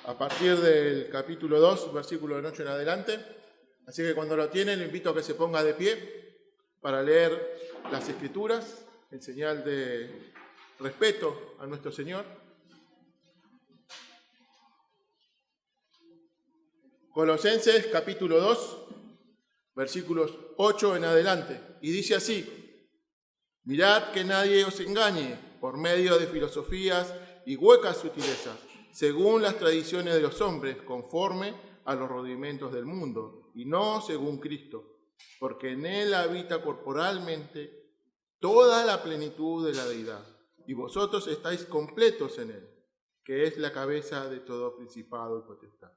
a partir del capítulo 2, versículo 8 en adelante. Así que cuando lo tienen, le invito a que se ponga de pie para leer las Escrituras en señal de respeto a nuestro Señor. Colosenses capítulo 2, versículos 8 en adelante. Y dice así: mirad que nadie os engañe por medio de filosofías y huecas sutilezas, según las tradiciones de los hombres, conforme a los rudimentos del mundo, y no según Cristo, porque en él habita corporalmente toda la plenitud de la deidad, y vosotros estáis completos en él, que es la cabeza de todo principado y potestad.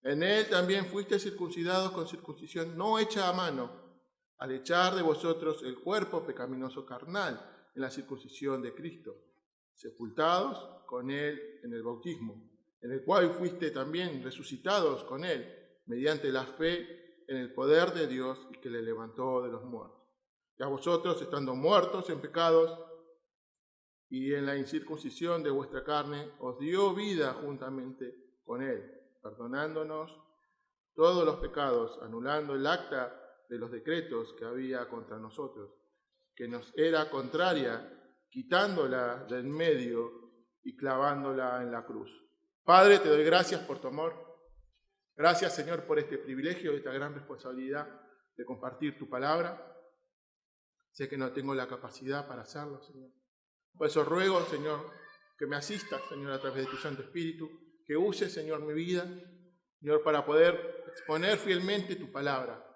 En él también fuisteis circuncidados con circuncisión no hecha a mano, al echar de vosotros el cuerpo pecaminoso carnal en la circuncisión de Cristo, sepultados con él en el bautismo, en el cual fuiste también resucitados con él, mediante la fe en el poder de Dios y que le levantó de los muertos. Y a vosotros, estando muertos en pecados y en la incircuncisión de vuestra carne, os dio vida juntamente con él, perdonándonos todos los pecados, anulando el acta de los decretos que había contra nosotros, que nos era contraria, quitándola del medio y clavándola en la cruz. Padre, te doy gracias por tu amor. Gracias, Señor, por este privilegio, esta gran responsabilidad de compartir tu palabra. Sé que no tengo la capacidad para hacerlo, Señor. Por eso ruego, Señor, que me asistas, Señor, a través de tu Santo Espíritu, que uses, Señor, mi vida, Señor, para poder exponer fielmente tu palabra.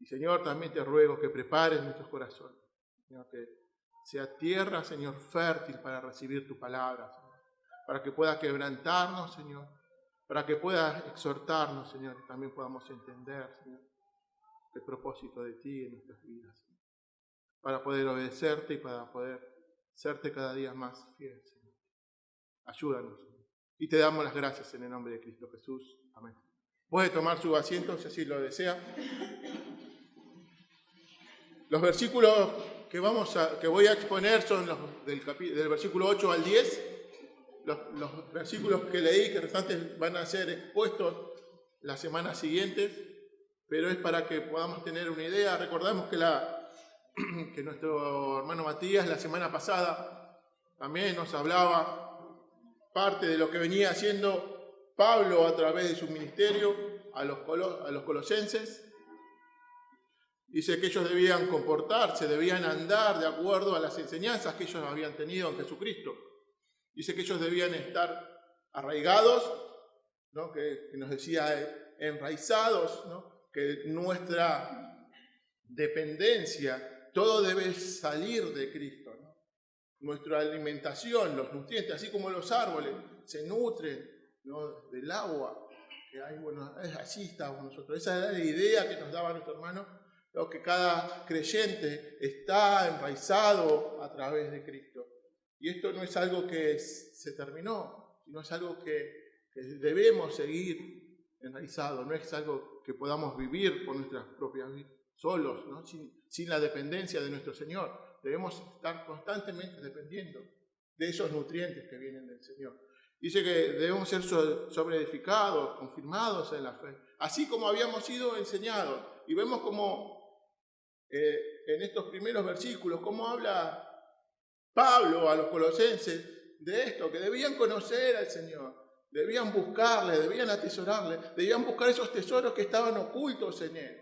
Y, Señor, también te ruego que prepares nuestros corazones, Señor, que sea tierra, Señor, fértil para recibir tu palabra, Señor, para que pueda quebrantarnos, Señor, para que pueda exhortarnos, Señor, y también podamos entender, Señor, el propósito de ti en nuestras vidas, Señor, para poder obedecerte y para poder serte cada día más fiel, Señor. Ayúdanos, Señor. Y te damos las gracias en el nombre de Cristo Jesús. Amén. Puede tomar su asiento si así lo desea. Los versículos que voy a exponer son los del versículo 8 al 10. Los versículos que leí, que restantes van a ser expuestos las semanas siguientes, pero es para que podamos tener una idea. Recordamos que nuestro hermano Matías la semana pasada también nos hablaba parte de lo que venía haciendo Pablo a través de su ministerio a los colosenses. Dice que ellos debían comportarse, debían andar de acuerdo a las enseñanzas que ellos habían tenido en Jesucristo. Dice que ellos debían estar arraigados, ¿no? que nos decía enraizados, ¿no? Que nuestra dependencia, todo debe salir de Cristo, ¿no? Nuestra alimentación, los nutrientes, así como los árboles se nutren, ¿no? del agua que hay, bueno, así estamos nosotros. Esa era la idea que nos daba nuestro hermano, ¿no? Que cada creyente está enraizado a través de Cristo. Y esto no es algo que se terminó, sino es algo que debemos seguir enraizado, no es algo que podamos vivir por nuestras propias vidas, solos, ¿no? sin la dependencia de nuestro Señor. Debemos estar constantemente dependiendo de esos nutrientes que vienen del Señor. Dice que debemos ser sobreedificados, confirmados en la fe, así como habíamos sido enseñados. Y vemos como en estos primeros versículos, cómo habla Pablo a los colosenses de esto, que debían conocer al Señor, debían buscarle, debían atesorarle, debían buscar esos tesoros que estaban ocultos en él,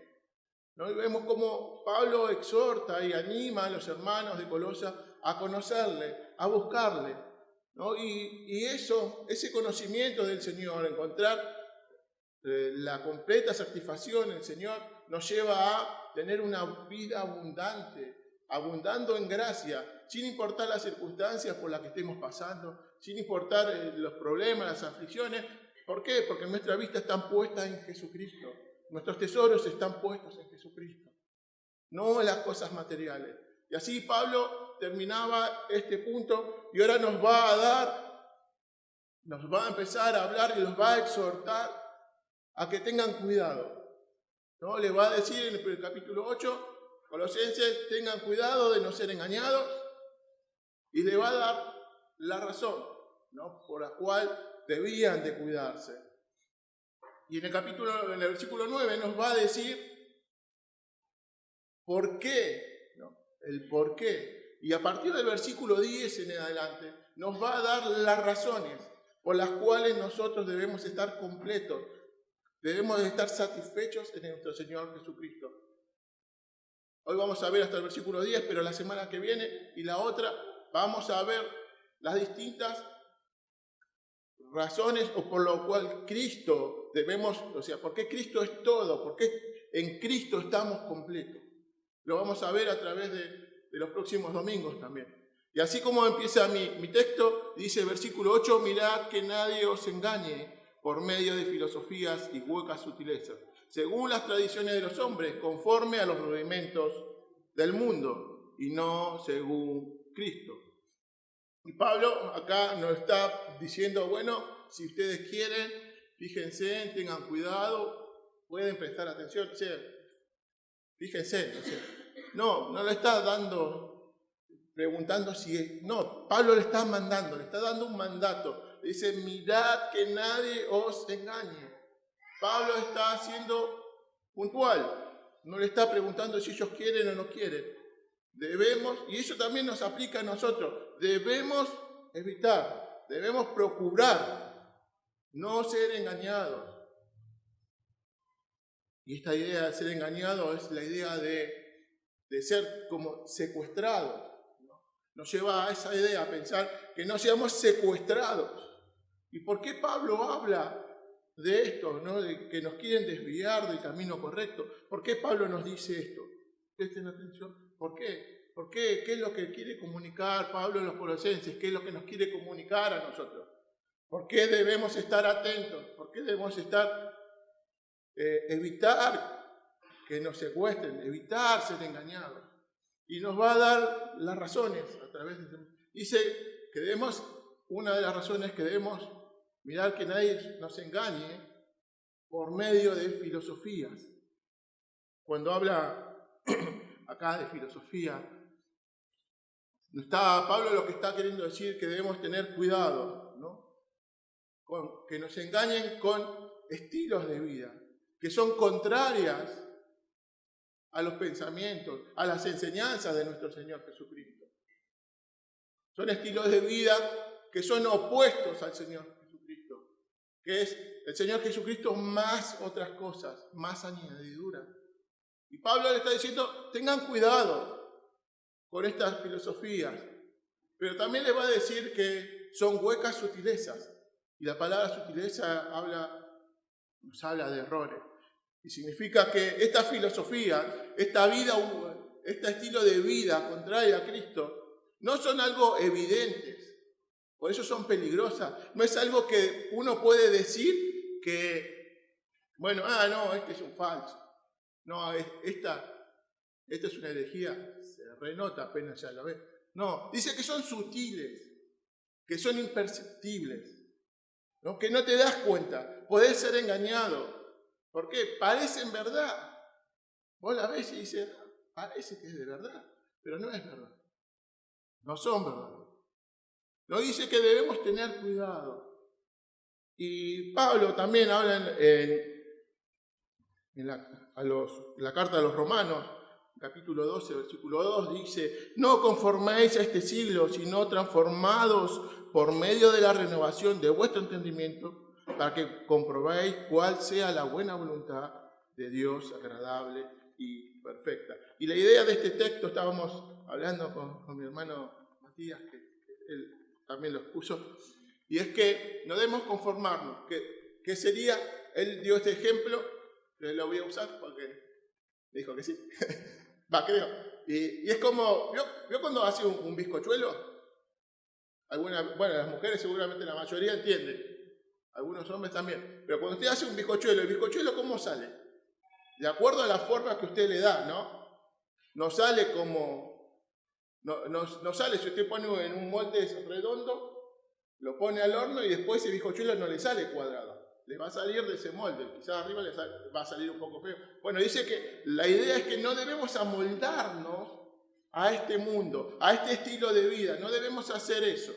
¿no? Y vemos cómo Pablo exhorta y anima a los hermanos de Colosa a conocerle, a buscarle, ¿no? Y ese conocimiento del Señor, encontrar la completa satisfacción en el Señor, nos lleva a tener una vida abundante, abundando en gracia, sin importar las circunstancias por las que estemos pasando, sin importar los problemas, las aflicciones. ¿Por qué? Porque nuestra vista está puesta en Jesucristo. Nuestros tesoros están puestos en Jesucristo, no en las cosas materiales. Y así Pablo terminaba este punto y ahora nos va a empezar a hablar y nos va a exhortar a que tengan cuidado, ¿no? Le va a decir en el capítulo 8, Colosenses, tengan cuidado de no ser engañados, y le va a dar la razón, ¿no? Por la cual debían de cuidarse. Y en el versículo 9 nos va a decir por qué, ¿no? El por qué. Y a partir del versículo 10 en adelante nos va a dar las razones por las cuales nosotros debemos estar completos, debemos de estar satisfechos en nuestro Señor Jesucristo. Hoy vamos a ver hasta el versículo 10, pero la semana que viene y la otra vamos a ver las distintas razones o por lo cual Cristo debemos, o sea, por qué Cristo es todo, por qué en Cristo estamos completos. Lo vamos a ver a través de los próximos domingos también. Y así como empieza mi texto, dice el versículo 8, mirad que nadie os engañe por medio de filosofías y huecas sutilezas, según las tradiciones de los hombres, conforme a los rudimentos del mundo, y no según Cristo. Y Pablo acá nos está diciendo, bueno, si ustedes quieren, fíjense, tengan cuidado, pueden prestar atención, o sea, fíjense, o sea, no le está preguntando si es, no, Pablo le está mandando, le está dando un mandato, le dice, mirad que nadie os engañe. Pablo está siendo puntual, no le está preguntando si ellos quieren o no quieren. Debemos, y eso también nos aplica a nosotros, debemos evitar, debemos procurar no ser engañados. Y esta idea de ser engañado es la idea de ser como secuestrados, ¿no? Nos lleva a esa idea, a pensar que no seamos secuestrados. ¿Y por qué Pablo habla de esto, ¿no? De que nos quieren desviar del camino correcto? ¿Por qué Pablo nos dice esto? Presten atención. ¿Por qué? ¿Por qué? ¿Qué es lo que quiere comunicar Pablo en los Colosenses? ¿Qué es lo que nos quiere comunicar a nosotros? ¿Por qué debemos estar atentos? ¿Por qué debemos evitar que nos secuestren, evitar ser engañados? Y nos va a dar las razones a través de... Dice que debemos, una de las razones que debemos mirar que nadie nos engañe por medio de filosofías. Cuando habla acá de filosofía, Pablo lo que está queriendo decir que debemos tener cuidado, ¿no? Con que nos engañen con estilos de vida que son contrarias a los pensamientos, a las enseñanzas de nuestro Señor Jesucristo. Son estilos de vida que son opuestos al Señor Jesucristo, que es el Señor Jesucristo más otras cosas, más añadiduras. Y Pablo le está diciendo, tengan cuidado con estas filosofías, pero también les va a decir que son huecas sutilezas. Y la palabra sutileza nos habla de errores. Y significa que esta filosofía, esta vida, este estilo de vida contrario a Cristo, no son algo evidentes. Por eso son peligrosas. No es algo que uno puede decir que, bueno, no, este es un falso. No, esta es una herejía. Se renota apenas ya lo ve. No, dice que son sutiles, que son imperceptibles, ¿no? Que no te das cuenta. Podés ser engañado. ¿Por qué? Parecen verdad. Vos la ves y dices, parece que es de verdad, pero no es verdad. No son verdad. Nos dice que debemos tener cuidado. Y Pablo también habla en la carta a los Romanos, capítulo 12, versículo 2, dice, no conforméis a este siglo, sino transformados por medio de la renovación de vuestro entendimiento, para que comprobéis cuál sea la buena voluntad de Dios, agradable y perfecta. Y la idea de este texto, estábamos hablando con mi hermano Matías, que él también lo expuso, y es que no debemos conformarnos, que sería, él dio este ejemplo, que lo voy a usar porque dijo que sí, creo, y es como, ¿vio cuando hace un bizcochuelo? Las mujeres seguramente la mayoría entienden, algunos hombres también, pero cuando usted hace un bizcochuelo, ¿el bizcochuelo cómo sale? De acuerdo a la forma que usted le da, ¿no? No sale como, no sale si usted pone en un molde redondo, lo pone al horno y después ese bizcochuelo no le sale cuadrado, le va a salir de ese molde, quizás arriba va a salir un poco feo. Bueno, dice que la idea es que no debemos amoldarnos a este mundo, a este estilo de vida, no debemos hacer eso.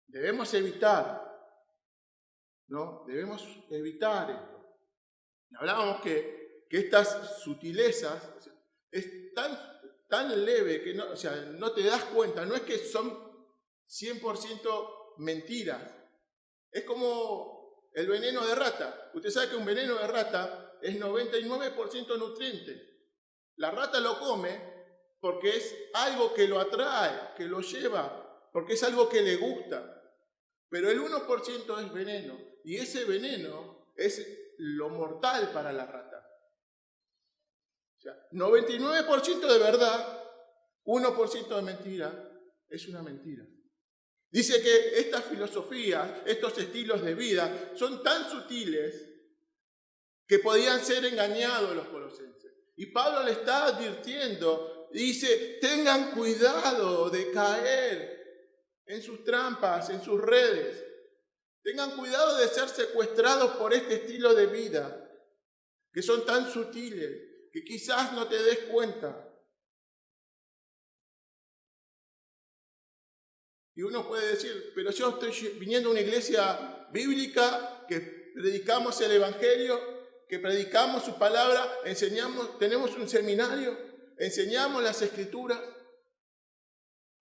Debemos evitar ¿no? Debemos evitar esto. Hablábamos que estas sutilezas, o sea, es tan leve que no, o sea, no te das cuenta, no es que son 100% mentiras. Es como el veneno de rata. Usted sabe que un veneno de rata es 99% nutriente. La rata lo come porque es algo que lo atrae, que lo lleva, porque es algo que le gusta. Pero el 1% es veneno, y ese veneno es lo mortal para la rata. O sea, 99% de verdad, 1% de mentira, es una mentira. Dice que estas filosofías, estos estilos de vida, son tan sutiles que podían ser engañados los colosenses. Y Pablo le está advirtiendo, dice, tengan cuidado de caer en sus trampas, en sus redes. Tengan cuidado de ser secuestrados por este estilo de vida, que son tan sutiles, que quizás no te des cuenta. Y uno puede decir, pero yo estoy viniendo a una iglesia bíblica, que predicamos el Evangelio, que predicamos su palabra, enseñamos, tenemos un seminario, enseñamos las Escrituras.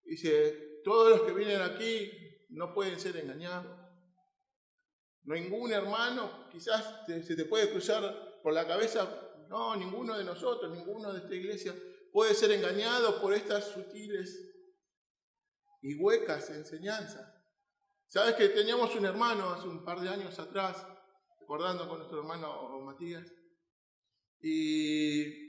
Dice, todos los que vienen aquí no pueden ser engañados. Ningún hermano, quizás se te puede cruzar por la cabeza, no, ninguno de nosotros, ninguno de esta iglesia puede ser engañado por estas sutiles y huecas enseñanzas. ¿Sabes que teníamos un hermano hace un par de años atrás, recordando con nuestro hermano Matías? Y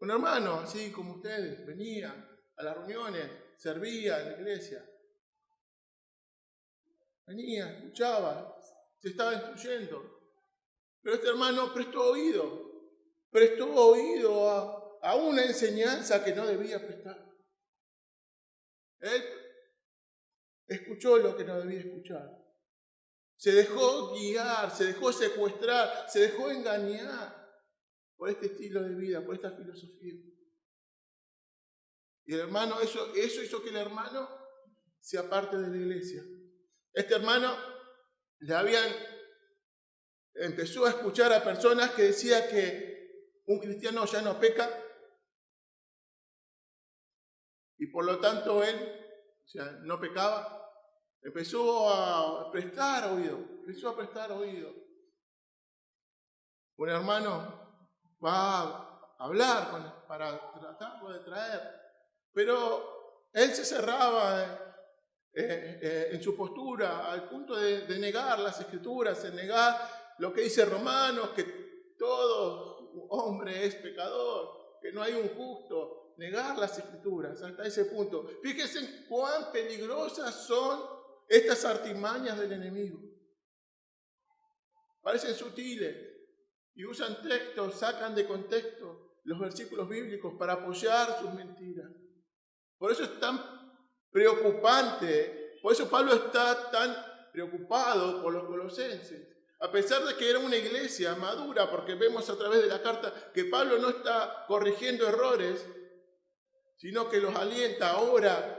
un hermano, así como ustedes, venía a las reuniones, servía en la iglesia. Venía, escuchaba, se estaba instruyendo. Pero este hermano prestó oído a una enseñanza que no debía prestar. Él escuchó lo que no debía escuchar. Se dejó guiar, se dejó secuestrar, se dejó engañar por este estilo de vida, por esta filosofía. Y el hermano, eso hizo que el hermano se aparte de la iglesia. Este hermano empezó a escuchar a personas que decían que un cristiano ya no peca, y por lo tanto él, o sea, no pecaba. Empezó a prestar oído. Un hermano va a hablar para tratarlo de traer, pero él se cerraba en su postura al punto de negar las Escrituras, de negar lo que dice Romanos, que todo hombre es pecador, que no hay un justo, negar las Escrituras hasta ese punto. Fíjense cuán peligrosas son estas artimañas del enemigo. Parecen sutiles y usan textos, sacan de contexto los versículos bíblicos para apoyar sus mentiras. Por eso es tan preocupante, por eso Pablo está tan preocupado por los colosenses. A pesar de que era una iglesia madura, porque vemos a través de la carta que Pablo no está corrigiendo errores, sino que los alienta, ora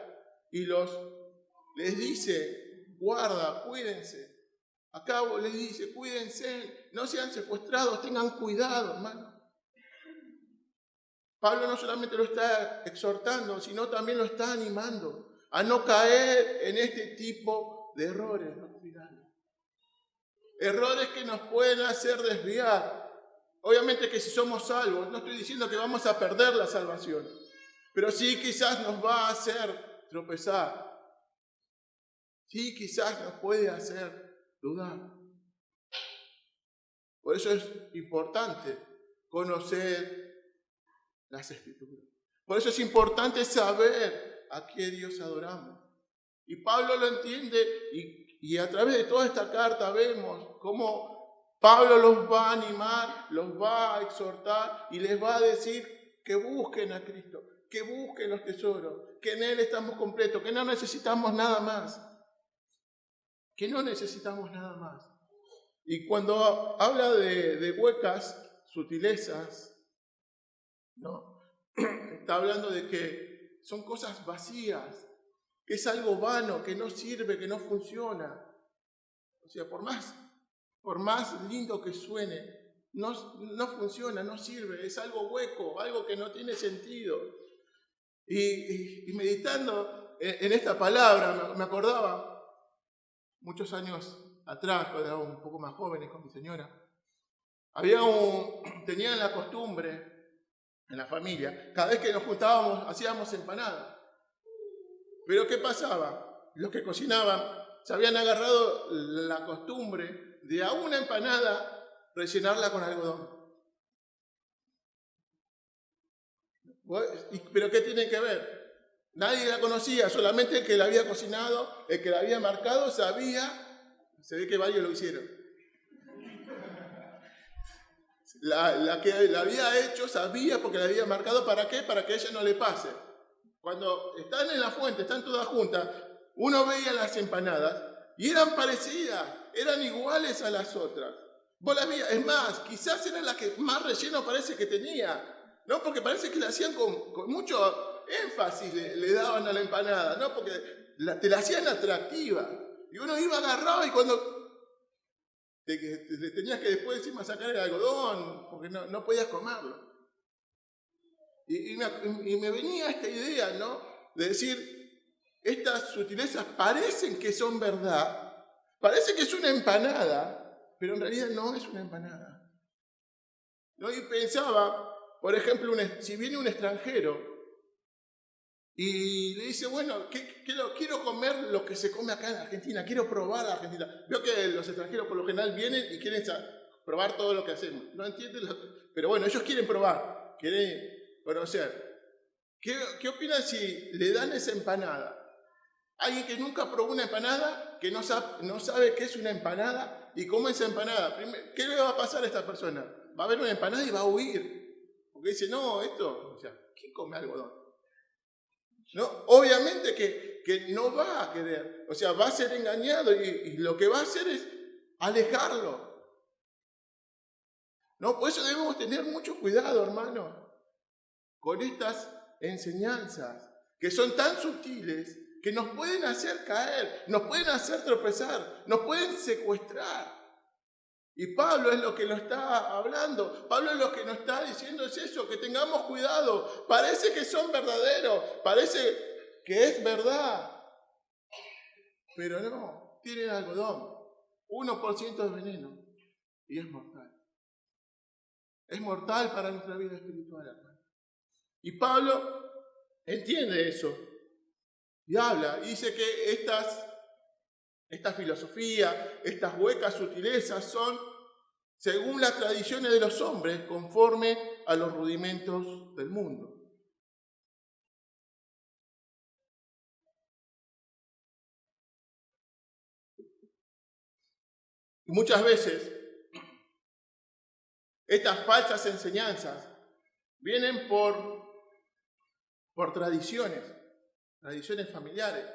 y les dice, guarda, cuídense. Acá les dice, cuídense, no sean secuestrados, tengan cuidado, hermano. Pablo no solamente lo está exhortando, sino también lo está animando a no caer en este tipo de errores doctrinales. Errores que nos pueden hacer desviar. Obviamente que si somos salvos, no estoy diciendo que vamos a perder la salvación, pero sí quizás nos va a hacer tropezar. Sí quizás nos puede hacer dudar. Por eso es importante conocer las Escrituras. Por eso es importante saber a qué Dios adoramos. Y Pablo lo entiende y a través de toda esta carta vemos cómo Pablo los va a animar, los va a exhortar y les va a decir que busquen a Cristo, que busquen los tesoros, que en Él estamos completos, que no necesitamos nada más. Que no necesitamos nada más. Y cuando habla de huecas, sutilezas, ¿no? Está hablando de que son cosas vacías, que es algo vano, que no sirve, que no funciona. O sea, por más lindo que suene, no funciona, no sirve, es algo hueco, algo que no tiene sentido. Y meditando en esta palabra, me acordaba muchos años atrás, cuando era un poco más jóvenes con mi señora, tenían la costumbre en la familia, cada vez que nos juntábamos hacíamos empanadas. Pero ¿qué pasaba? Los que cocinaban se habían agarrado la costumbre de a una empanada rellenarla con algodón. ¿Pero qué tiene que ver? Nadie la conocía, solamente el que la había cocinado, el que la había marcado, sabía. Se ve que varios lo hicieron. La que la había hecho sabía porque la había marcado. ¿Para qué? Para que a ella no le pase. Cuando están en la fuente, están todas juntas, uno veía las empanadas y eran parecidas, eran iguales a las otras. Vos las veías, es más, quizás era la que más relleno parece que tenía, ¿no? Porque parece que la hacían con mucho énfasis, le daban a la empanada, ¿no? Porque te la hacían atractiva. Y uno iba agarrado y cuando le tenías que después encima sacar el algodón, porque no podías comerlo. Y me venía esta idea, ¿no? De decir, estas sutilezas parecen que son verdad, parece que es una empanada, pero en realidad no es una empanada, ¿no? Y pensaba, por ejemplo, si viene un extranjero y le dice, bueno, quiero comer lo que se come acá en Argentina, quiero probar la Argentina. Veo que los extranjeros por lo general vienen y quieren probar todo lo que hacemos. No entienden, pero bueno, ellos quieren probar, quieren conocer. ¿Qué opinan si le dan esa empanada? Alguien que nunca probó una empanada, que no sabe qué es una empanada y cómo es esa empanada. ¿Qué le va a pasar a esta persona? Va a ver una empanada y va a huir. Porque dice, no, o sea, ¿quién come algodón? ¿No? Obviamente que no va a querer. O sea, va a ser engañado y lo que va a hacer es alejarlo. ¿No? Por eso debemos tener mucho cuidado, hermano, con estas enseñanzas que son tan sutiles que nos pueden hacer caer, nos pueden hacer tropezar, nos pueden secuestrar. Y Pablo es lo que lo está hablando, Pablo es lo que nos está diciendo es eso, que tengamos cuidado, parece que son verdaderos, parece que es verdad, pero no, tienen algodón, 1% de veneno y es mortal. Es mortal para nuestra vida espiritual, hermano. Y Pablo entiende eso y habla, y dice que esta filosofía, estas huecas sutilezas son según las tradiciones de los hombres, conforme a los rudimentos del mundo. Y muchas veces estas falsas enseñanzas vienen por tradiciones familiares.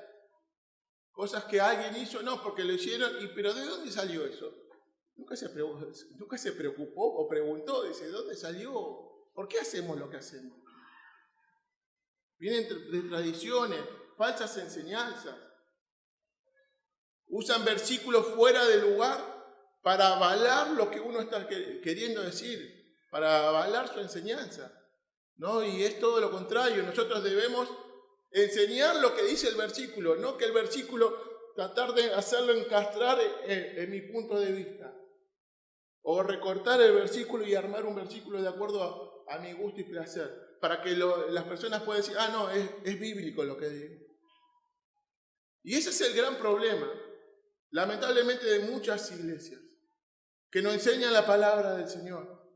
Cosas que alguien hizo, no, porque lo hicieron, pero ¿de dónde salió eso? Nunca se preocupó o preguntó, dice, ¿de dónde salió? ¿Por qué hacemos lo que hacemos? Vienen de tradiciones, falsas enseñanzas. Usan versículos fuera de lugar para avalar lo que uno está queriendo decir, para avalar su enseñanza, ¿no? Y es todo lo contrario, nosotros debemos enseñar lo que dice el versículo, no que el versículo tratar de hacerlo encastrar en mi punto de vista, o recortar el versículo y armar un versículo de acuerdo a mi gusto y placer, para que las personas puedan decir, no, es bíblico lo que digo. Y ese es el gran problema, lamentablemente, de muchas iglesias, que no enseñan la palabra del Señor.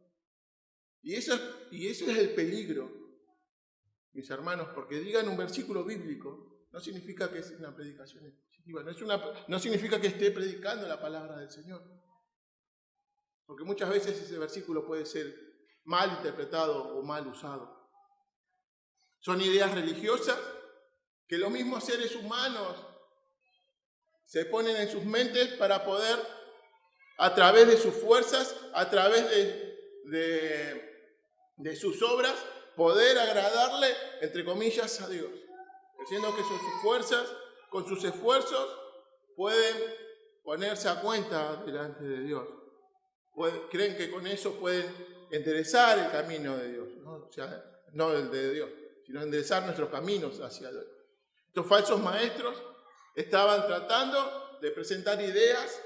Y eso es el peligro, mis hermanos, porque digan un versículo bíblico, no significa que es una predicación expositiva, no significa que esté predicando la palabra del Señor. Porque muchas veces ese versículo puede ser mal interpretado o mal usado. Son ideas religiosas que los mismos seres humanos se ponen en sus mentes para poder, a través de sus fuerzas, a través de sus obras, poder agradarle, entre comillas, a Dios. Diciendo que con sus fuerzas, con sus esfuerzos, pueden ponerse a cuenta delante de Dios. Creen que con eso pueden enderezar el camino de Dios, ¿no? O sea, no el de Dios, sino enderezar nuestros caminos hacia Dios. Estos falsos maestros estaban tratando de presentar ideas,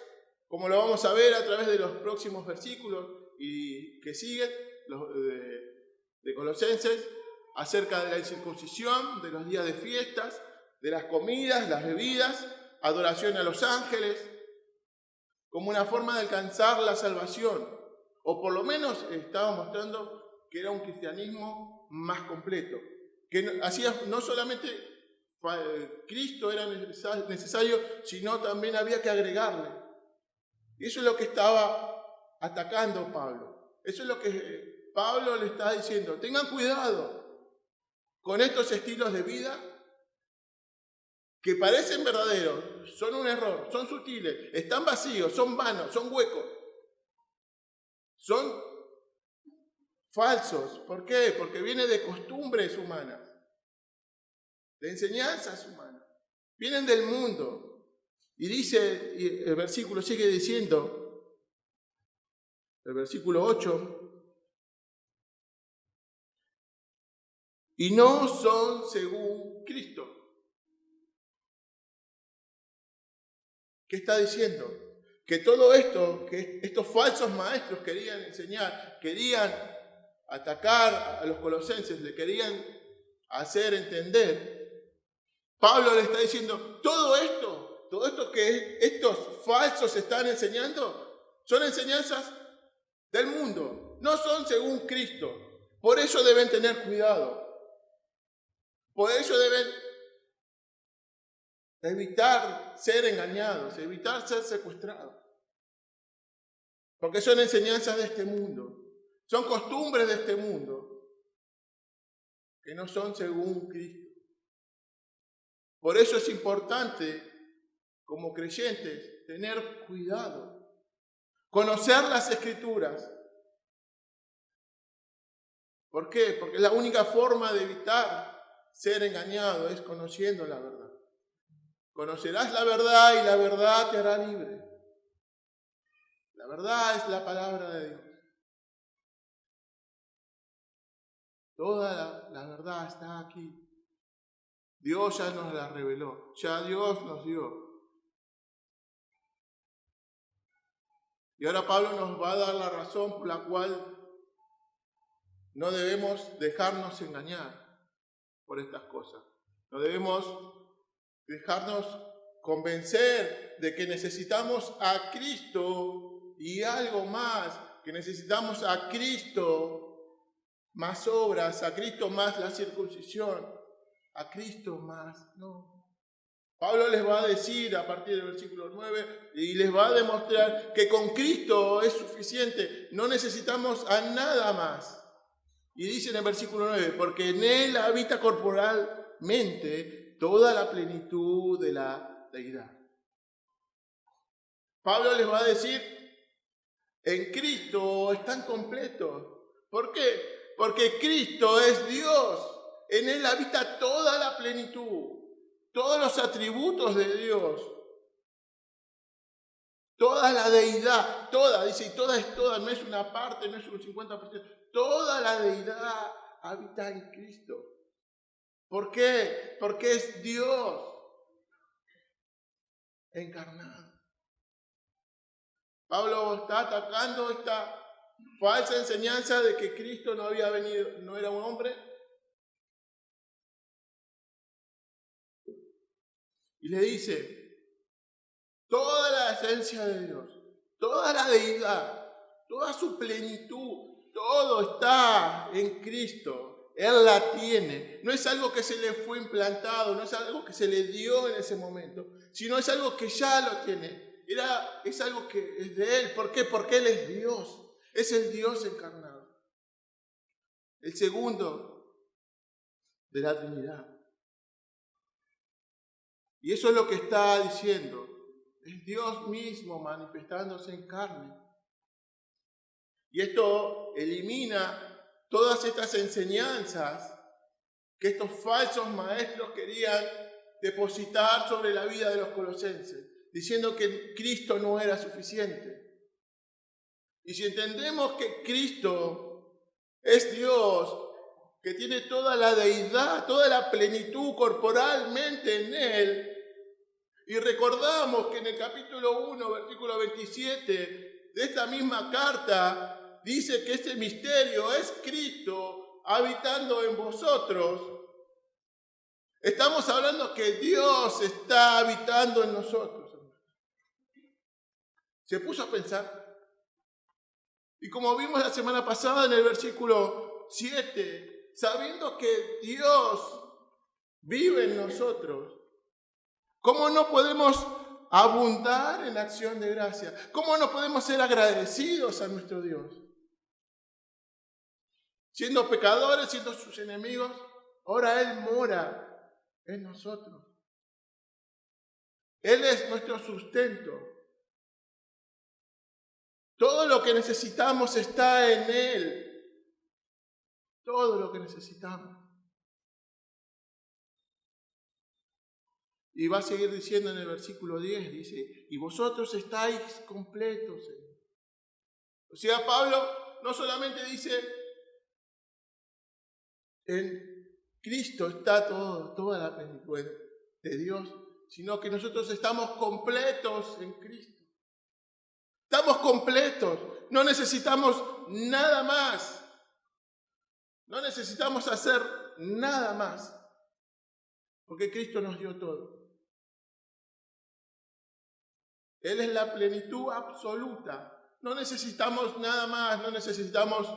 como lo vamos a ver a través de los próximos versículos y que siguen, los de Colosenses, acerca de la circuncisión, de los días de fiestas, de las comidas, las bebidas, adoración a los ángeles, como una forma de alcanzar la salvación, o por lo menos estaba mostrando que era un cristianismo más completo, que hacía no solamente Cristo era necesario, sino también había que agregarle. Y eso es lo que estaba atacando Pablo. Eso es lo que Pablo le está diciendo. Tengan cuidado con estos estilos de vida que parecen verdaderos, son un error, son sutiles, están vacíos, son vanos, son huecos, son falsos. ¿Por qué? Porque viene de costumbres humanas, de enseñanzas humanas, vienen del mundo. Y dice, y el versículo sigue diciendo, el versículo 8, y no son según Cristo. ¿Qué está diciendo? Que todo esto, que estos falsos maestros querían enseñar, querían atacar a los colosenses, le querían hacer entender. Pablo le está diciendo, todo esto que estos falsos están enseñando, son enseñanzas del mundo, no son según Cristo. Por eso deben tener cuidado. Por eso deben evitar ser engañados, evitar ser secuestrados. Porque son enseñanzas de este mundo, son costumbres de este mundo, que no son según Cristo. Por eso es importante, como creyentes, tener cuidado, conocer las Escrituras. ¿Por qué? Porque la única forma de evitar ser engañado es conociendo la verdad. Conocerás la verdad y la verdad te hará libre. La verdad es la palabra de Dios. Toda la verdad está aquí. Dios ya nos la reveló, ya Dios nos dio. Y ahora Pablo nos va a dar la razón por la cual no debemos dejarnos engañar por estas cosas. No debemos dejarnos convencer de que necesitamos a Cristo y algo más, que necesitamos a Cristo más obras, a Cristo más la circuncisión, a Cristo más, no. Pablo les va a decir a partir del versículo 9 y les va a demostrar que con Cristo es suficiente, no necesitamos a nada más. Y dice en el versículo 9, porque en Él habita corporalmente toda la plenitud de la deidad. Pablo les va a decir, en Cristo están completos. ¿Por qué? Porque Cristo es Dios. En Él habita toda la plenitud, todos los atributos de Dios, toda la deidad, toda, dice, y toda es toda, no es una parte, no es un 50%, toda la deidad habita en Cristo. ¿Por qué? Porque es Dios encarnado. Pablo está atacando esta falsa enseñanza de que Cristo no había venido, no era un hombre. Y le dice, toda la esencia de Dios, toda la deidad, toda su plenitud, todo está en Cristo. Él la tiene. No es algo que se le fue implantado, no es algo que se le dio en ese momento, sino es algo que ya lo tiene. Es algo que es de Él. ¿Por qué? Porque Él es Dios. Es el Dios encarnado. El segundo de la Trinidad. Y eso es lo que está diciendo. Es Dios mismo manifestándose en carne. Y esto elimina todas estas enseñanzas que estos falsos maestros querían depositar sobre la vida de los colosenses. diciendo que Cristo no era suficiente. Y si entendemos que Cristo es Dios, que tiene toda la deidad, toda la plenitud corporalmente en Él, y recordamos que en el capítulo 1, versículo 27 de esta misma carta, dice que este misterio es Cristo habitando en vosotros. Estamos hablando que Dios está habitando en nosotros. Se puso a pensar. Y como vimos la semana pasada en el versículo 7, sabiendo que Dios vive en nosotros, ¿cómo no podemos abundar en acción de gracia? ¿Cómo no podemos ser agradecidos a nuestro Dios? Siendo pecadores, siendo sus enemigos, ahora Él mora en nosotros. Él es nuestro sustento. Todo lo que necesitamos está en Él. Todo lo que necesitamos. Y va a seguir diciendo en el versículo 10, dice, y vosotros estáis completos. O sea, Pablo no solamente dice, en Cristo está toda la plenitud de Dios, sino que nosotros estamos completos en Cristo. Estamos completos, no necesitamos nada más. No necesitamos hacer nada más, porque Cristo nos dio todo. Él es la plenitud absoluta. No necesitamos nada más, no necesitamos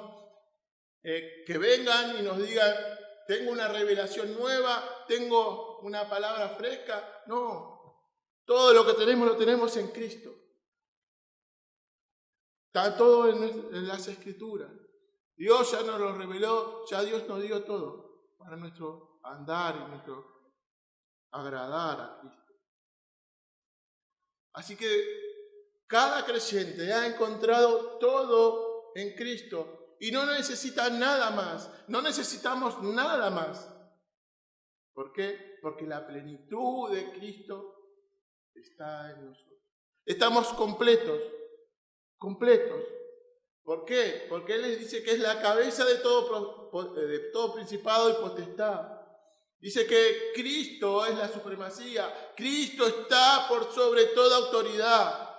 que vengan y nos digan, tengo una revelación nueva, tengo una palabra fresca. No, todo lo que tenemos lo tenemos en Cristo. Está todo en las Escrituras. Dios ya nos lo reveló, ya Dios nos dio todo para nuestro andar y nuestro agradar a Cristo. Así que cada creyente ha encontrado todo en Cristo y no necesita nada más, no necesitamos nada más. ¿Por qué? Porque la plenitud de Cristo está en nosotros. Estamos completos. ¿Por qué? Porque Él les dice que es la cabeza de todo principado y potestad. Dice que Cristo es la supremacía. Cristo está por sobre toda autoridad.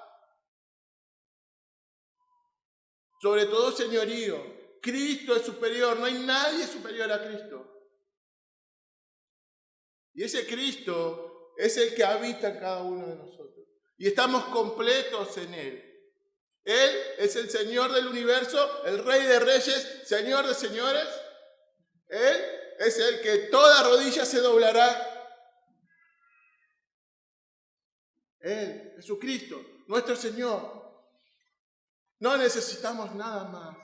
Sobre todo señorío. Cristo es superior. No hay nadie superior a Cristo. Y ese Cristo es el que habita en cada uno de nosotros. Y estamos completos en Él. Él es el Señor del universo, el Rey de reyes, Señor de señores. Él es el que toda rodilla se doblará. Él, Jesucristo, nuestro Señor. No necesitamos nada más.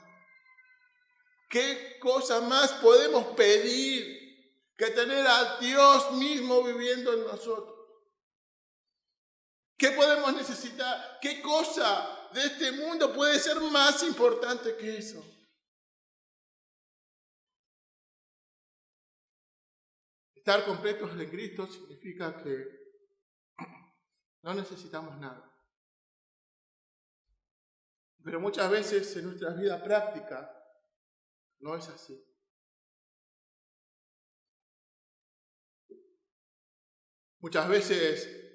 ¿Qué cosa más podemos pedir que tener a Dios mismo viviendo en nosotros? ¿Qué podemos necesitar? ¿Qué cosa de este mundo puede ser más importante que eso? Estar completos en Cristo significa que no necesitamos nada. Pero muchas veces en nuestra vida práctica no es así. Muchas veces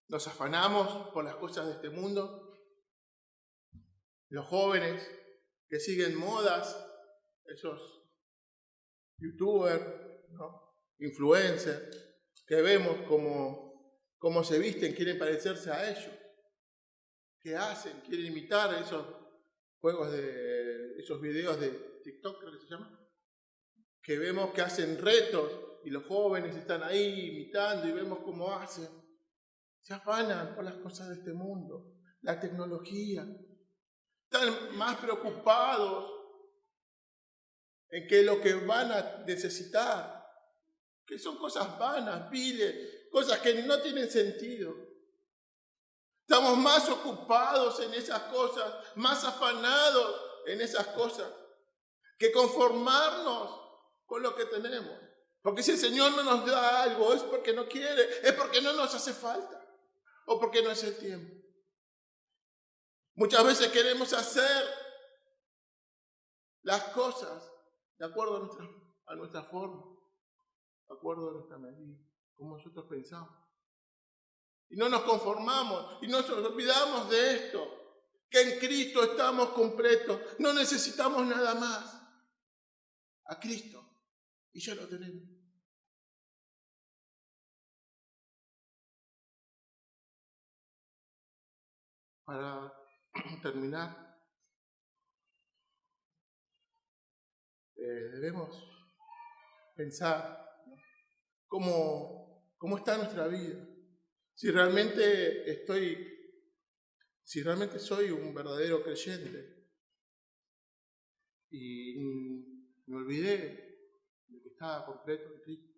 nos afanamos por las cosas de este mundo. Los jóvenes que siguen modas, esos youtubers, ¿no? Influencers, que vemos cómo se visten, quieren parecerse a ellos. ¿Qué hacen? Quieren imitar esos juegos esos videos de TikTok, creo que se llama. Que vemos que hacen retos y los jóvenes están ahí imitando y vemos cómo hacen. Se afanan por las cosas de este mundo, la tecnología. Están más preocupados en que lo que van a necesitar, que son cosas vanas, viles, cosas que no tienen sentido. Estamos más ocupados en esas cosas, más afanados en esas cosas, que conformarnos con lo que tenemos. Porque si el Señor no nos da algo, es porque no quiere, es porque no nos hace falta. o porque no es el tiempo. Muchas veces queremos hacer las cosas de acuerdo a nuestra forma, de acuerdo a nuestra medida, como nosotros pensamos. Y no nos conformamos y nos olvidamos de esto, que en Cristo estamos completos, no necesitamos nada más. A Cristo, y ya lo tenemos. Para terminar, debemos pensar, ¿no?, cómo está nuestra vida. Si realmente soy un verdadero creyente y me olvidé de que estaba completo en Cristo,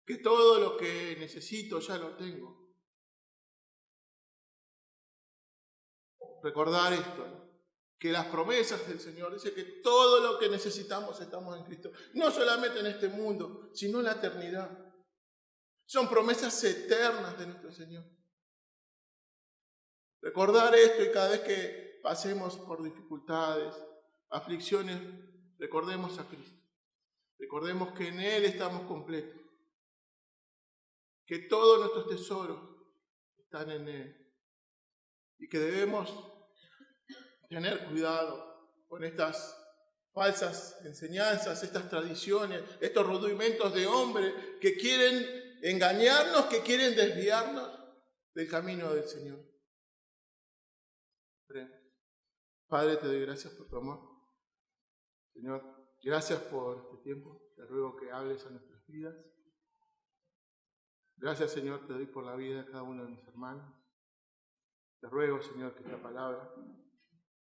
que todo lo que necesito ya lo tengo. Recordar esto, ¿no?, que las promesas del Señor dicen que todo lo que necesitamos estamos en Cristo. No solamente en este mundo, sino en la eternidad. Son promesas eternas de nuestro Señor. Recordar esto y cada vez que pasemos por dificultades, aflicciones, recordemos a Cristo. Recordemos que en Él estamos completos. Que todos nuestros tesoros están en Él. Y que debemos tener cuidado con estas falsas enseñanzas, estas tradiciones, estos rudimentos de hombre que quieren engañarnos, que quieren desviarnos del camino del Señor. Padre, te doy gracias por tu amor. Señor, gracias por este tiempo. Te ruego que hables a nuestras vidas. Gracias, Señor, te doy por la vida de cada uno de mis hermanos. Te ruego, Señor, que esta palabra